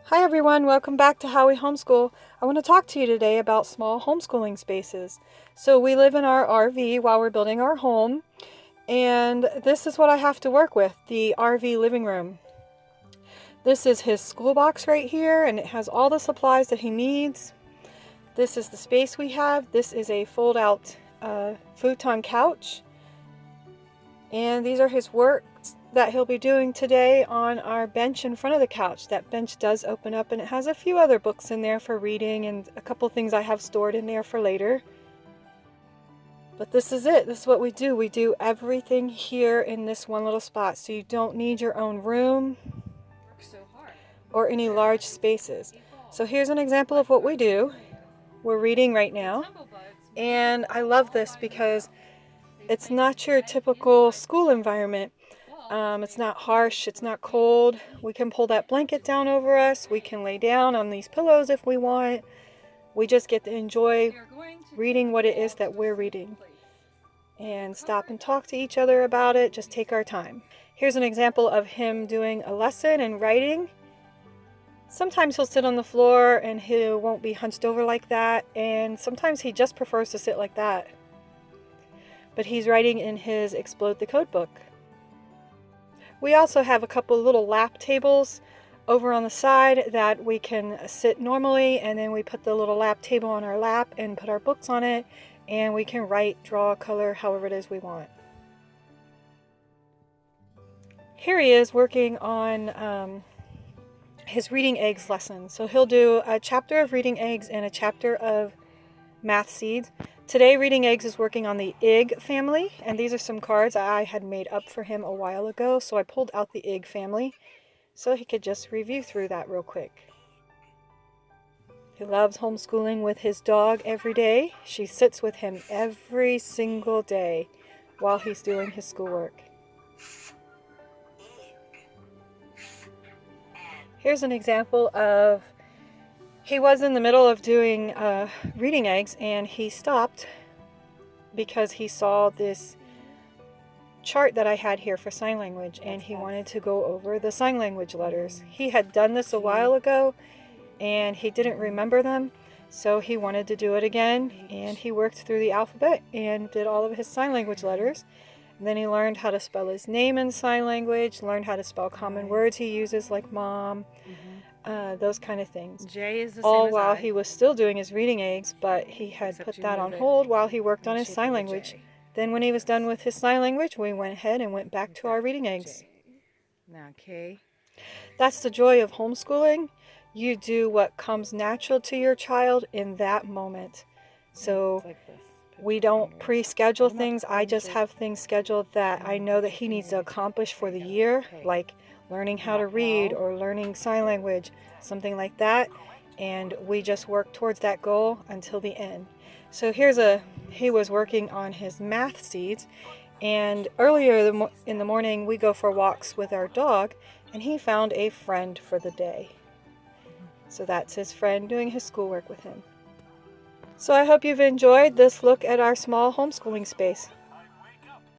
Hi everyone, welcome back to How We Homeschool. I want to talk to you today about small homeschooling spaces. So we live in our RV while we're building our home, and this is what I have to work with, the RV living room. This is his school box right here, and it has all the supplies that he needs. This is the space we have. This is a fold-out futon couch, and these are his works that he'll be doing today on our bench in front of the couch. That bench does open up and it has a few other books in there for reading and a couple things I have stored in there for later. But this is it. This is what we do. We do everything here in this one little spot. So you don't need your own room or any large spaces. So here's an example of what we do. We're reading right now. And I love this because it's not your typical school environment. It's not harsh, it's not cold. We can pull that blanket down over us. We can lay down on these pillows if we want. We just get to enjoy reading what it is that we're reading and stop and talk to each other about it. Just take our time. Here's an example of him doing a lesson and writing. Sometimes he'll sit on the floor and he won't be hunched over like that, and sometimes he just prefers to sit like that. But he's writing in his Explode the Code book. We also have a couple little lap tables over on the side that we can sit normally, and then we put the little lap table on our lap and put our books on it, and we can write, draw, color, however it is we want. Here he is working on his reading eggs lesson. So he'll do a chapter of reading eggs and a chapter of math seeds. Today, Reading Eggs is working on the Ig family, and these are some cards I had made up for him a while ago, so I pulled out the Ig family so he could just review through that real quick. He loves homeschooling with his dog every day. She sits with him every single day while he's doing his schoolwork. Here's an example of he was in the middle of doing reading eggs, and he stopped because he saw this chart that I had here for sign language, and he wanted to go over the sign language letters. He had done this a while ago and he didn't remember them, so he wanted to do it again, and he worked through the alphabet and did all of his sign language letters. And then he learned how to spell his name in sign language, learned how to spell common words he uses like mom, those kind of things. J is the all same as while I. he was still doing his reading eggs, but he had Except put you that on move it hold while he worked on in his shape sign of a language. J. Then when he was done with his sign language, we went ahead and went back to our reading eggs. J. Now K. That's the joy of homeschooling. You do what comes natural to your child in that moment. So Like this. we don't pre-schedule things. I just have things scheduled that I know that he needs to accomplish for the year, like learning how to read or learning sign language, something like that. And we just work towards that goal until the end. So he was working on his math seeds, and earlier in the morning we go for walks with our dog, and he found a friend for the day. So that's his friend doing his schoolwork with him. So I hope you've enjoyed this look at our small homeschooling space.